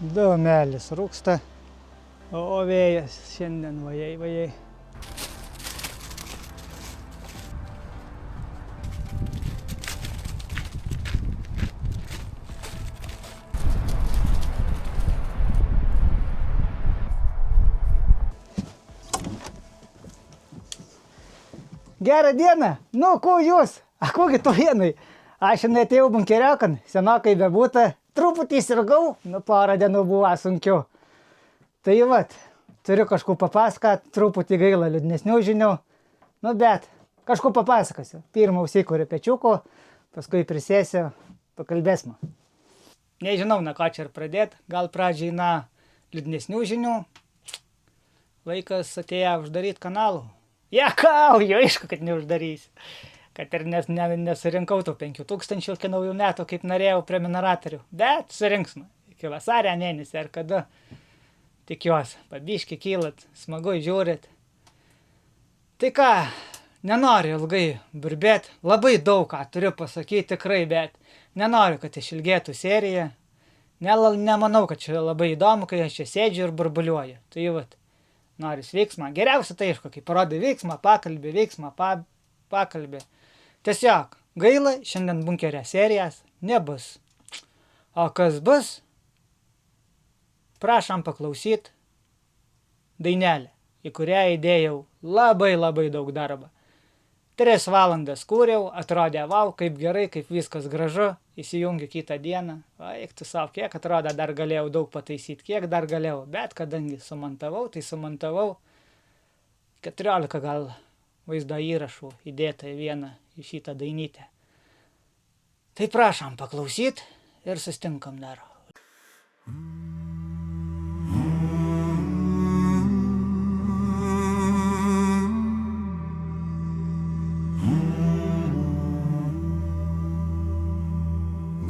Dūmelis rūksta, o vėjas šiandien vajai. Gerą dieną, ko jūs? Kogi tu vienai? Aš atėjau bunkeriaukan, senokai bebūta, truputį sirgau, porą dienų buvo sunkiau. Tai vat, turiu kažko papasakot, truputį gaila liūdnesnių žinių, bet kažko papasakosiu. Pirmą užsikuriu pečiuko, paskui prisėsiu, pakalbėsim. Nežinau, ką čia ir pradėt, gal pradžiai liūdnesnių žinių. Laikas atėjo uždaryt kanalų. Juokauju, aišku, kad neuždarysiu. Kad ir nesurinkau tų 5000 iki naujų metų, kaip norėjau prenumeratorių. Bet surinksime iki vasario mėnesį ar kada. Tikiuosi, pabiški kylat, smagu žiūrit. Tai ką, nenoriu ilgai burbėt. Labai daug ką turiu pasakyti tikrai, bet nenoriu, kad išilgėtų serija. Nemanau, kad čia labai įdomu, kai aš čia sėdžiu ir burbuliuoju. Tai vat. Noris veiksmą. Geriausia tai aišku, kai parodai veiksmą, pakalbį, veiksmą, pakalbį. Tiesiog gaila, šiandien bunkerio serijas nebus. O kas bus? Prašom paklausyt dainelę, į kurią įdėjau labai daug darbo. 3 valandas kūriau, atrodė vau, kaip gerai, kaip viskas gražu. Įsijungiu kitą dieną. Eik tu savo, kiek atrodo, dar galėjau daug pataisyti, kiek dar galėjau. Bet kadangi sumontavau, tai sumontavau 14 gal vaizdo įrašų įdėta į vieną į šitą dainytę. Tai prašom paklausyt ir sustinkam dar.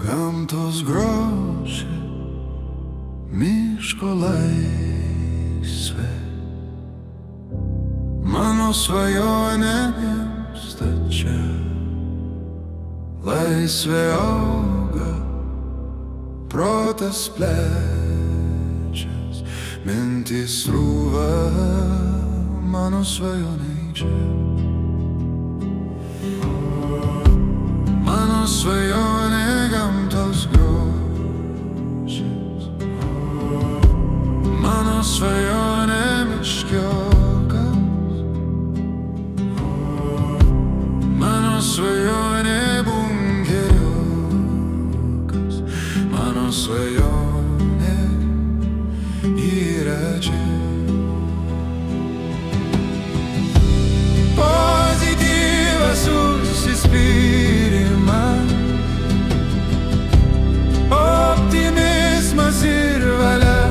Gamtos grožį, miško laisvė, mano svajonė gimsta čia. Laisvė auga, protas plečias, mintys srūva, mano svajonė čia. Mano svajonė gamtos grožis, mano svajonė miškiokas, mano svajonė bunkeriukas, mano svajonė yra čia. Pozityvas užsispyrimas, optimizmas ir valia,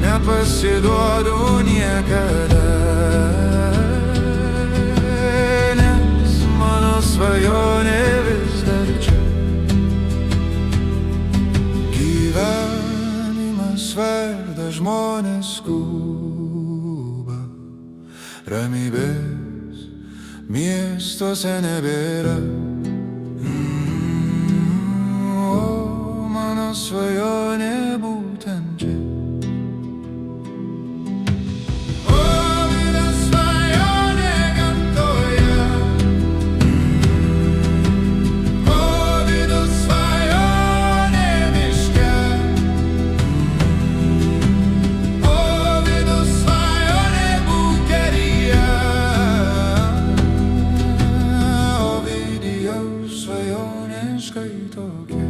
nepasiduodu niekada, nes mano svajonė vis dar čia. Gyvenimas verda, žmonės skuba, ramybės miestuose nebėra. Mano svajonė būtent čia. Mano svajonė gamtoje, mano svajonė miške, mano svajonė bunkeryje, Ovidijaus svajonė štai tokia.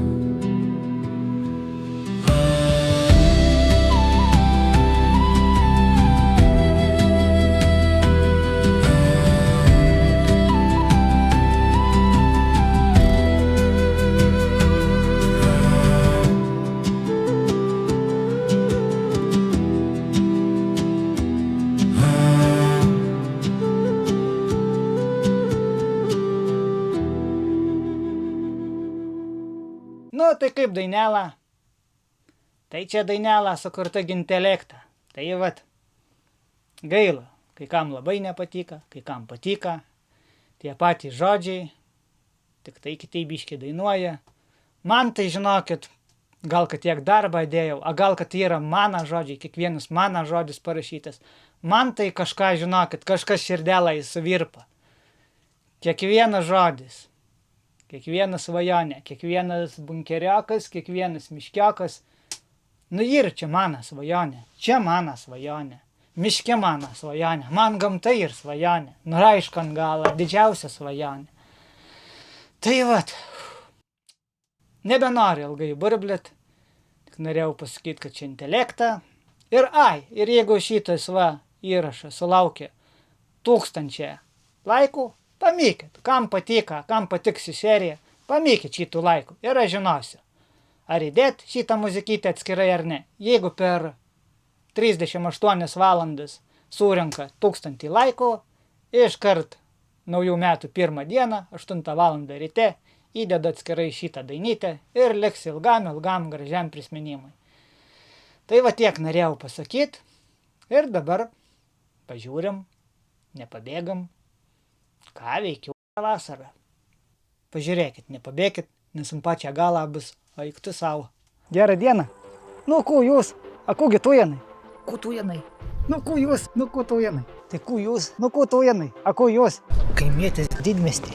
Tai kaip dainelą? Tai čia dainelą sukurta intelektą. Tai vat, gaila, kai kam labai nepatika, kai kam patika. Tie patys žodžiai, tik tai kitaip biškį dainuoja. Man tai žinokit, gal kad tiek darbą dėjau, a gal kad tai yra mano žodžiai, kiekvienas mano žodis parašytas. Man tai kažką, žinokit, kažkas širdelai suvirpa. Kiekvienas žodis, kiekvienas svajonė, kiekvienas bunkeriokas, kiekvienas miškiokas. Nu ir čia mano svajonė, čia mano svajonė. Miške mano svajonė, man gamta ir svajonė. Nu aišku, ant galo, didžiausia svajonė. Tai vat, nebenoriu ilgai burblėt, tik norėjau pasakyti, kad čia intelektą. Ir ir jeigu šitas įrašas sulaukė 1000 laikų, pamykit, kam patiko, kam patiks ši serija, pamykit šitų laikų ir aš žinosiu, ar įdėt šitą muzikytę atskirai ar ne. Jeigu per 38 valandas surenka 1000 laikų, iškart naujų metų 1 dieną, 8 valandą ryte, įdedu atskirai šitą dainytę ir liks ilgam gražiam prisiminimui. Tai va tiek norėjau pasakyti ir dabar pažiūrim, nepabėgam, ką veikiu vasarą. Pažiūrėkit, nepabėkit, nes ant pačią galą bus, o eik tu savo. Gerą dieną. Nu, ku jūs? A kugi tujenai? Ku tujenai? Nu, ku jūs? Nu, ku tujenai? Tai ku jūs? Nu, ku tujenai? A ku jūs? Kaimietis didmiestį.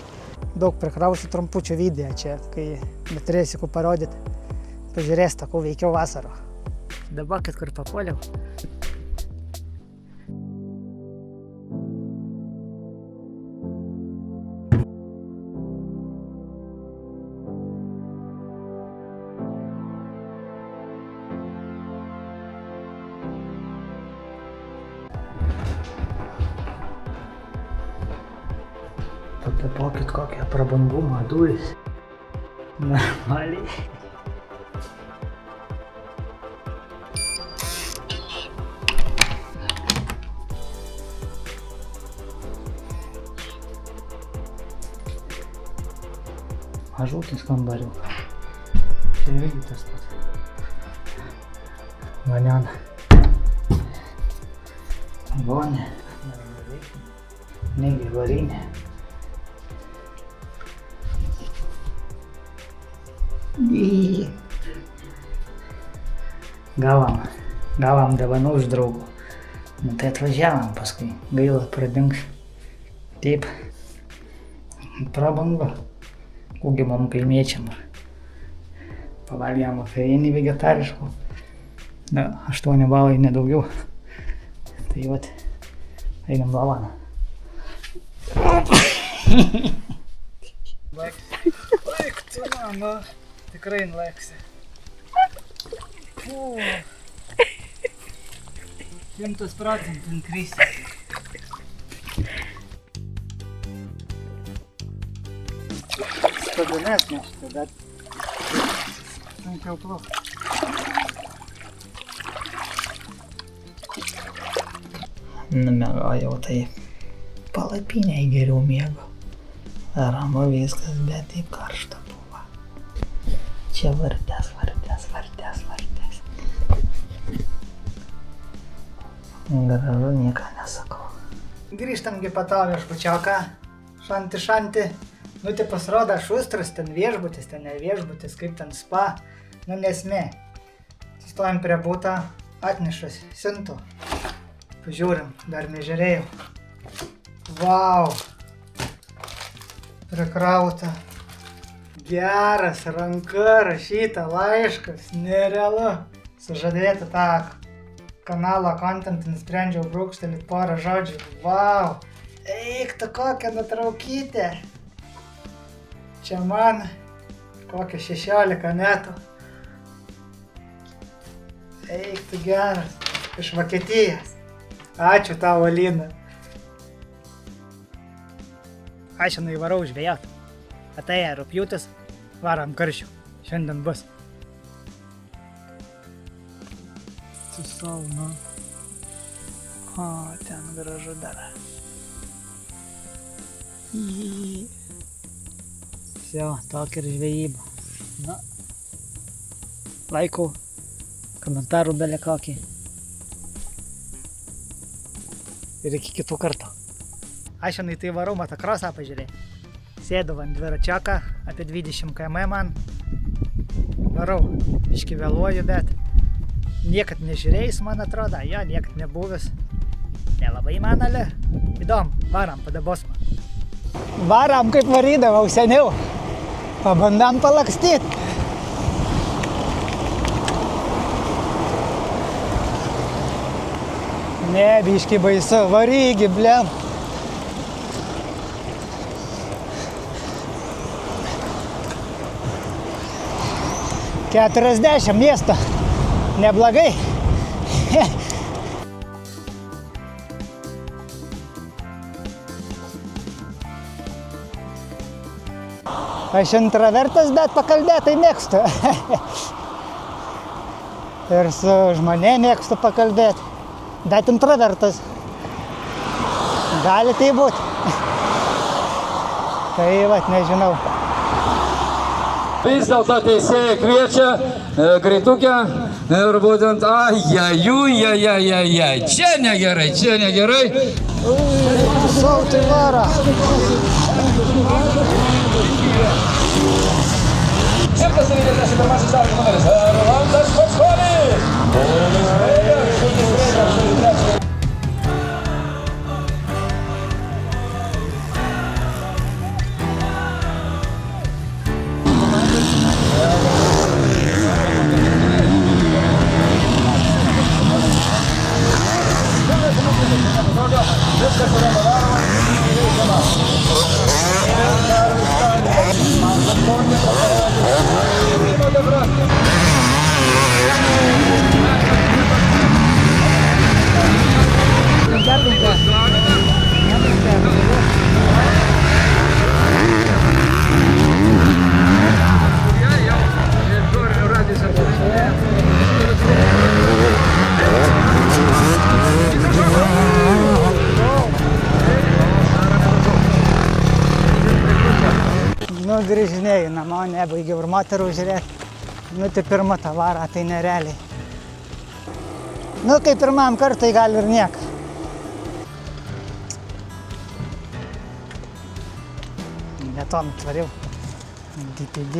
Daug prikrausiu trumpučių video čia, kai neturėsiu ku parodyti. Pažiūrėsite, ko veikiau vasarą. Dabar, kad kur papuoliau. Papapokit kokią prabangumą duris. Normaliai. Mažutis kambariukas. Čia irgi tas pats. Vaniana. Vonė. Negi varinė. Gavom dovanų iš draugų. Nu tai atvažiavom paskui. Gaila pradings. Taip. Prabanga. Kūgi mum kaimiečiam. Pavalgėm vakarienį vegetariškų. 8 balai, nedaugiau. Tai vat. Einam dovaną. Laik tu, mano. Tikrai nulaiksi. 100% krisi. Stabilesnė šitą, bet sunkiau plaukt. Numiegojau, tai palapinėj geriau miego. Ramu viskas, bet taip karšta buvo. Čia vartės. Gražu, nieko nesakau. Grįžtam gi patau viešbučiauką. Šanti. Nu tai pasirodo šustras, ten viešbutis, ten ne viešbutis, kaip ten spa. Nu nesmė. Stojam prie būtą, atnešas siuntų. Pažiūrim, dar nežiūrėjau. Vau! Prikrauta. Geras, ranka rašyta laiškas, nerealu. Sužadėti tą kanalo kontentą nusprendžiau brūkštelėti porą žodžių. Vau! Eik tu kokią nutraukytę. Čia man kokią 16 metų. Eik tu geras. Iš Vokietijos. Ačiū tau, Alina. Aš šiandien varau žvejot. Atėjo rugpjūtis, varom karšių. Šiandien bus. Su sauna. O, ten gražu dar. Все, tokia ir žvejyba. Na, laikų, komentarų belė kokį. Ir iki kitų kartų. Aš šiandien tai varau motokrosą pažiūrėjau. Sėdu ant dviračiaką, apie 20 km man. varau. Biški vėluoju, bet niekad nežiūrėjus, man atrodo, jo, niekad nebuvęs. Nelabai man, ale įdomu, varam, padabos man. Varam, kaip varydavau seniau. Pabandam palakstyt. Ne, biški baisu, varygi, blem. $40 miesto. Neblogai. Aš intravertas, bet pakalbėt tai mėgstu. Ir su žmonėm mėgstu pakalbėt. Bet intravertas. Gali tai būt. Tai vat, nežinau. Vis dėlto teisėjai kviečia greitukę ir būtent ajajujajajajaj. Čia negerai, čia negerai. Sautai vara. Šimtas 91 starto numeris Rolandas Pačkonis. Nu, grįžinėjau namo, nebaigiau ir moterų žiūrėti. Nu, tai pirma ta vara, tai nerealiai. Nu, kaip pirmam kartui gal ir nieko. Beton tvariau. DPD.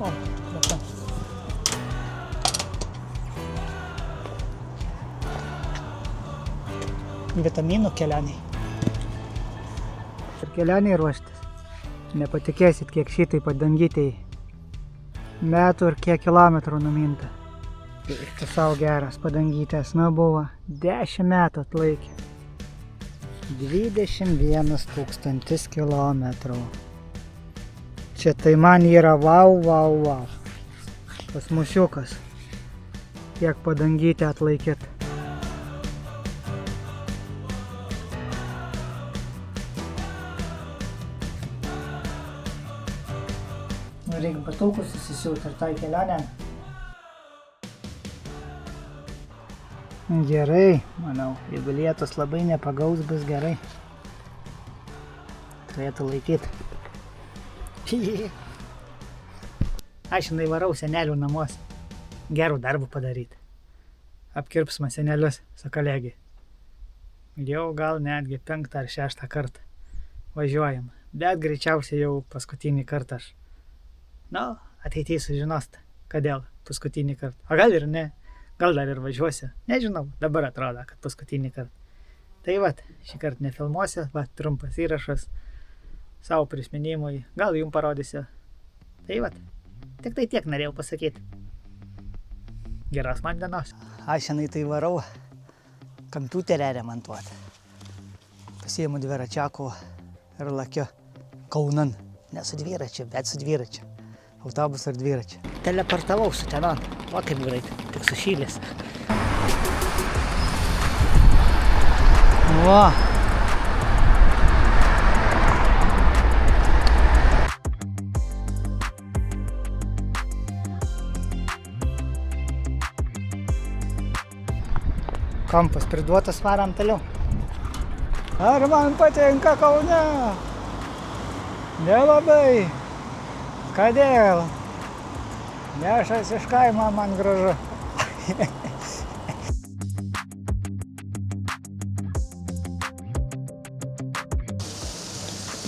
O, beton. Vitaminų kelioniai. Ir kelioniai ruoštis. Nepatikėsit, kiek šitai padangytei metų ir kiek kilometrų numinta. Tai savo geras padangytės, nu buvo 10 metų atlaikė. 21 000 kilometrų. Čia tai man yra vau. Pas mušiukas. Kiek padangytė atlaikyt. Reikia bataukus susisiūt ir tai kelionę. Gerai, manau, jeigu lietus labai nepagaus, bus gerai. Turėtų laikyti. Aš žinai varau senelių namuose. Gerų darbų padaryti. Apkirps man senelius su kolegi. Jau gal netgi 5 ar 6 kartą važiuojam. Bet greičiausiai jau paskutinį kartą aš. Nu, ateityje sužinosite, kodėl paskutinį kartą. O gal ir ne, gal dar ir važiuosiu. Nežinau, dabar atrodo, kad paskutinį kartą. Tai vat, šį kartą nefilmuosiu, vat, trumpas įrašas savo prisiminimui, gal jums parodysiu. Tai vat, tik tai tiek norėjau pasakyti. Geros man dienos. Aš šiandien tai varau kompiuterę remontuoti. Pasiimu dviračiakų ir lakiu Kaunan. Ne su dviračiu, bet su dviračiu. Autobusą ir dviračiu. Teleportavau su tenon. O kaip greit, tik sušylės. Va. Kampas priduotas, varam toliau. Ar man patinka Kaune? Nelabai. Kodėl? Nešas iš kaimo man gražu.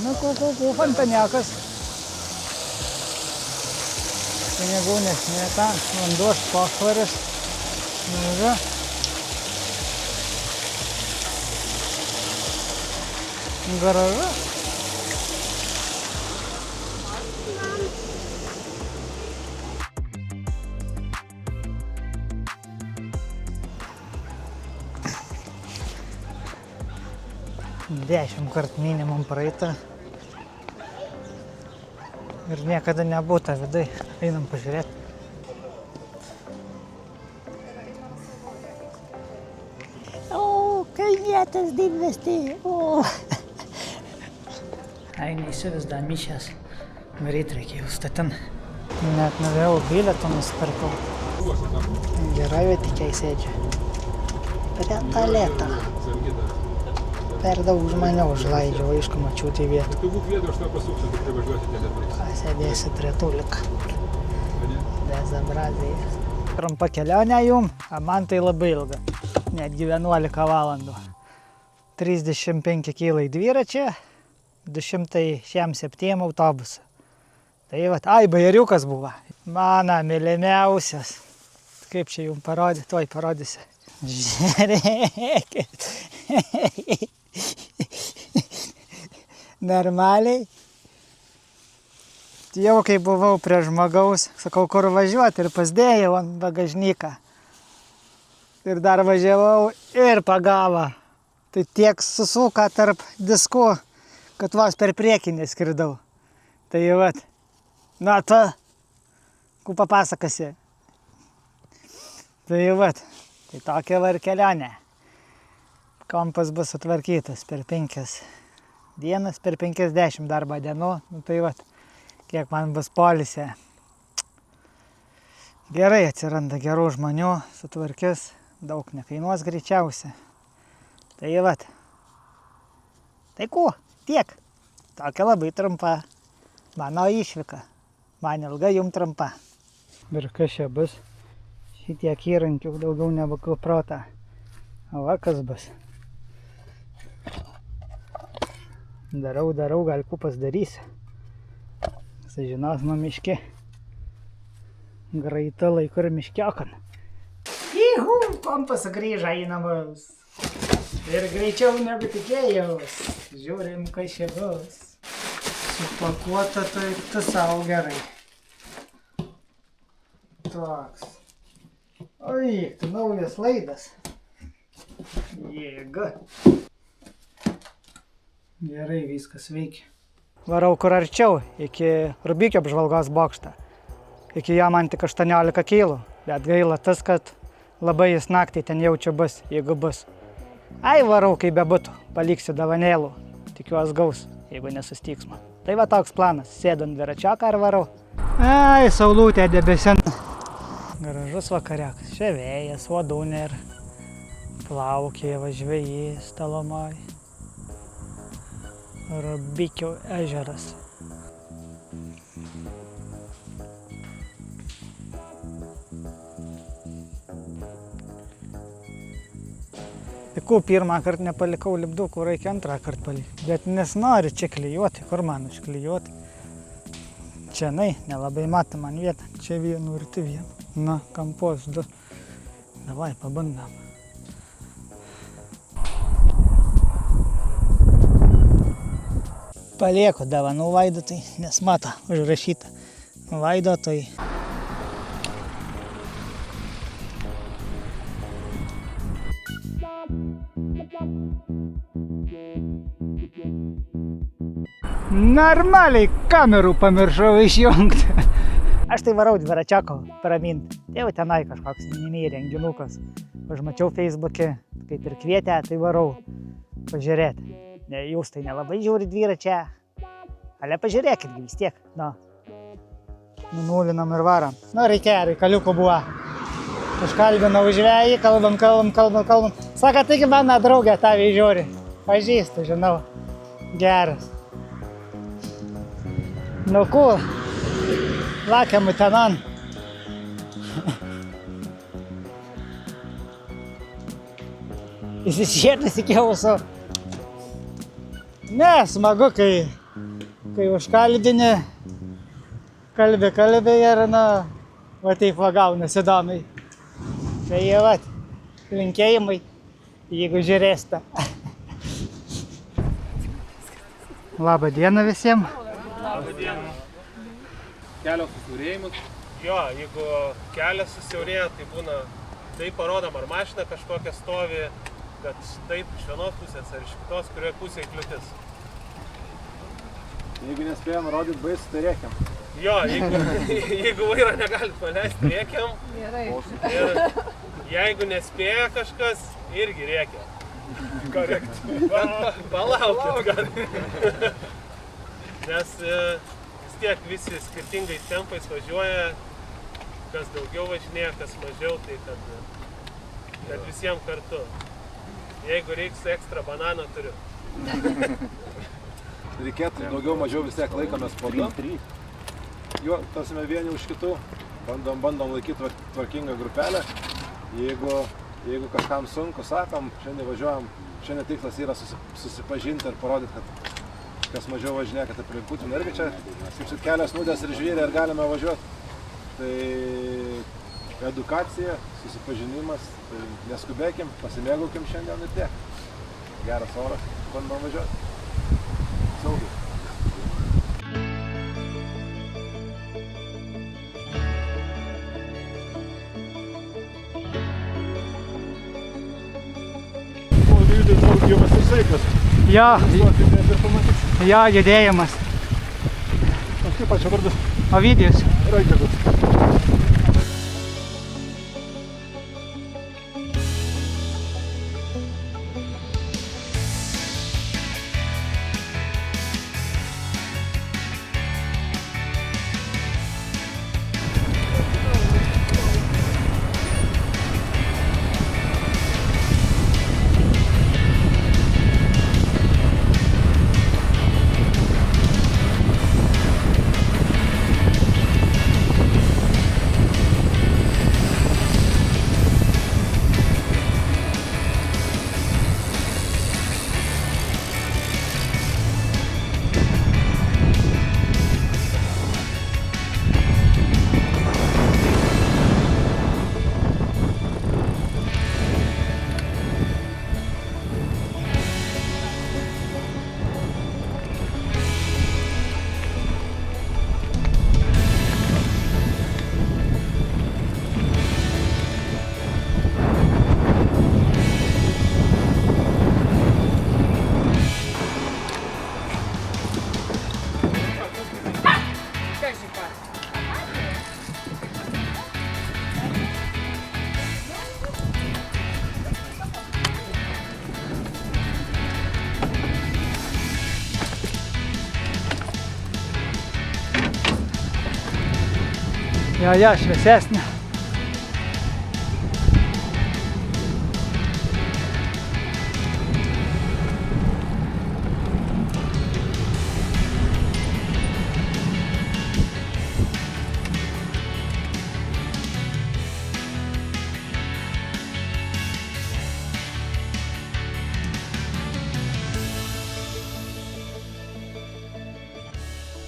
Nu, fontaniakas. pinigų nesmėta, vanduos pošvaris. Nu, gražu. Dešimt kart minimum praeita. Ir niekada nebūta vidai. Einam pažiūrėti. O, kaimietas didmiesty. O. Ai, neįsivis dar mišęs. Varyt reikėjo statin. Net nuėjau bilietą nusipirkau. Gerai, bet tikiai sėdžiu. Reta lėta. Per daug žmonių užlaidžiau, aišku, mačiau tai vietą. Tu būk vietų, aš tau pasuksiu, tik privažiuoti telefonais. Sėdėsi prie tūlika. Bezabrazija. Trumpa kelionė jum, o man tai labai ilga. Netgi 11 valandų. 35 kilai dviračiai, 207 autobusą. Tai vat, bajeriukas buvo. Mano mylimiausias. Kaip čia jums parodyti, tuoj parodysiu. Žiūrėkit. Normaliai. Jau kai buvau prie žmogaus, sakau, kur važiuoti ir pasdėjau ant bagažnyką. Ir dar važiavau ir pagavo. Tai tiek susuka tarp diskų, kad vos per priekį neskridau. Tai vat, na tu, ku papasakasi. Tai vat, tai tokia va ir kelionė. Kompas bus sutvarkytas per 5 dienas, per 50 darbo dienų. Nu, tai vat, kiek man bus poilsė. Gerai atsiranda gerų žmonių, sutvarkys, daug nekainuos greičiausiai. Tai vat. Tai ko, tiek. Tokia labai trumpa mano išvyka. Man ilga, jum trumpa. Ir kas čia bus? Šitiek įrankių daugiau negu protą. O va kas bus. Darau, gal kupas darysiu. Sužinos nuo miške. Greita laiku ir miškiokan. Ihu, kompas grįžo į namus. Ir greičiau negu tikėjaus. Žiūrim, kas čia bus. Supakuota, tai tu savo gerai. Toks. Oi, tu naujas laidas. Jėga. Gerai viskas veikia. Varau kur arčiau, iki Rubikio apžvalgos bokštą. Iki jo man tik 18 kilų, bet gaila tas, kad labai jis naktį ten jaučia bus, jeigu bus. Varau kaip bebūtų, paliksiu davanėlų, tikiuos gaus, jeigu nesustiks man. Tai va toks planas, sėdu ant dviračioką ir varau. Saulutė debesin. Gražus vakariakas, čia vėjas, uodų nėra. Plaukė žvejys Talomoj. Rubikio ežeras. Tik pirmą kartą nepalikau lipdukų, reikia antrą kartą palikti. Bet nesinori čia klijuoti, kur man užklijuoti. Čia nelabai matą man vietą. Čia vienu ir tai vienu. Na, kampos 2. Davai, pabandam. Palieku dovanų Vaidotui, nes mato užrašyta Vaidotui. Normaliai kamerų pamiršau išjungti. Aš tai varau dviračioko praminti. Jau tenai kažkoks mini renginukas. Užmačiau Facebook'e, kaip ir kvietė, tai varau pažiūrėti. Jūs tai nelabai žiūri dviračią, ale pažiūrėkit vis tiek. Nunulinam ir varom. Reikaliukų buvo. Užkalbinau žvejį, kalbam. Saka, taigi mano draugė tavį žiūri. Pažįstu, žinau. Geras. Nu kur? Lakiam tenan. Įsišėtis iki ausų. Ne, smagu, kai užkalbini, kalbė ir Va taip va gaunasi įdomiai. Tai jie va, linkėjimai, jeigu žiūrėsite. Labą dieną visiems. Kelio susiaurėjimus. Jo, jeigu kelias susiaurėja, tai būna, tai parodom, ar mašina kažkokia stovi, kad taip iš vienos pusės ar iš kitos, kurioje pusėje kliūtis. Jeigu nespėjom rodyti baisų, tai rėkiam. Jo, jeigu vairo negalit paleisti, rėkiam. Ir jeigu nespėja kažkas, irgi rėkia. Palaukit, kad. Nes vis tiek visi skirtingai tempais važiuoja, kas daugiau važinėja, kas mažiau, tai kad visiems kartu. Jeigu reiks ekstra bananą, turiu. Reikėtų daugiau mažiau vis tiek laikomės po du. Jo, tasime vieni už kitų, bandom laikyti tvarkingą grupelę. Jeigu kažkam sunku, sakom, šiandien važiuojam, šiandien tikslas yra susipažinti ir parodyti, kad kas mažiau važinėja, kad aplink Putiną irgi čia, kaip šit kelios nudės ir žvyrė, ar galime važiuoti. Tai edukacija, susipažinimas, tai neskubėkim, pasimėgaukim šiandien ir tiek. Geras oras, bandom važiuoti. Saugiai. Jo, judėjimas. Aš kaip pačio vardas. Ovidijus. Raigirdas. Jo, šviesesnė.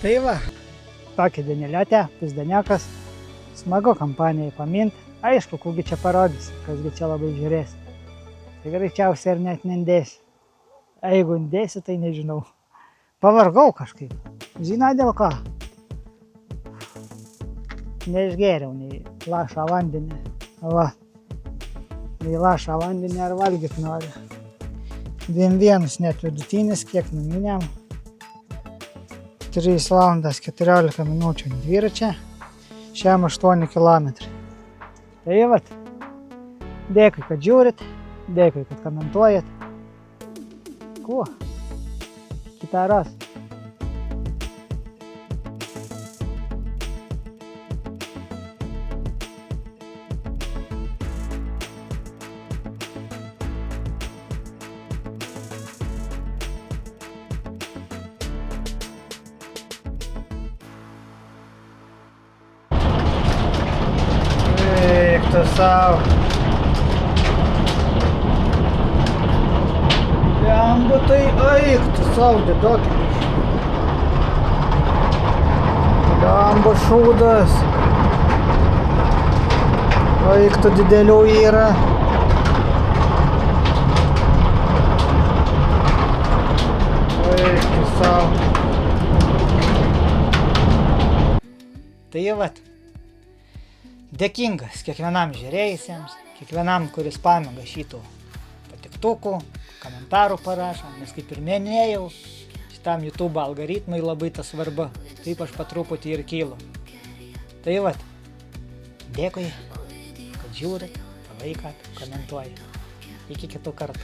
Tai va, tokia dienėliotė, pusdieniakas. Smagu kampanijai paminti. Aišku, kogi čia parodysi, kasgi čia labai žiūrės. Tai greičiausiai ir net nendėsi. Jeigu nendėsi, tai nežinau. Pavargau kažkaip. Žinai dėl ko? Neišgėriau nei lašą vandenį. Va. Nei lašą vandenį ar valgyt noriu. 2:1 net vidutinis, kiek numinėm. 3 valandas 14 minučių dviračia. Šiam 8 kilometrai. Tai vat. Dėkui, kad žiūrit. Dėkui, kad komentuojat. Kuo? Kitą ras. Eik tu savo. Jambu tai eik tu savo, dėdokit. Jambu šūdas. Projektų didelių yra. Projektų savo. Tai vat. Dėkingas kiekvienam žiūrėjusiems, kiekvienam, kuris pamėga šitų patiktukų, komentarų parašo, nes kaip ir minėjau, šitam YouTube algoritmai labai tas svarbu, taip aš patruputį ir kylu. Tai vat, dėkui, kad žiūrit, palaikat, komentuojat. Iki kitų kartų.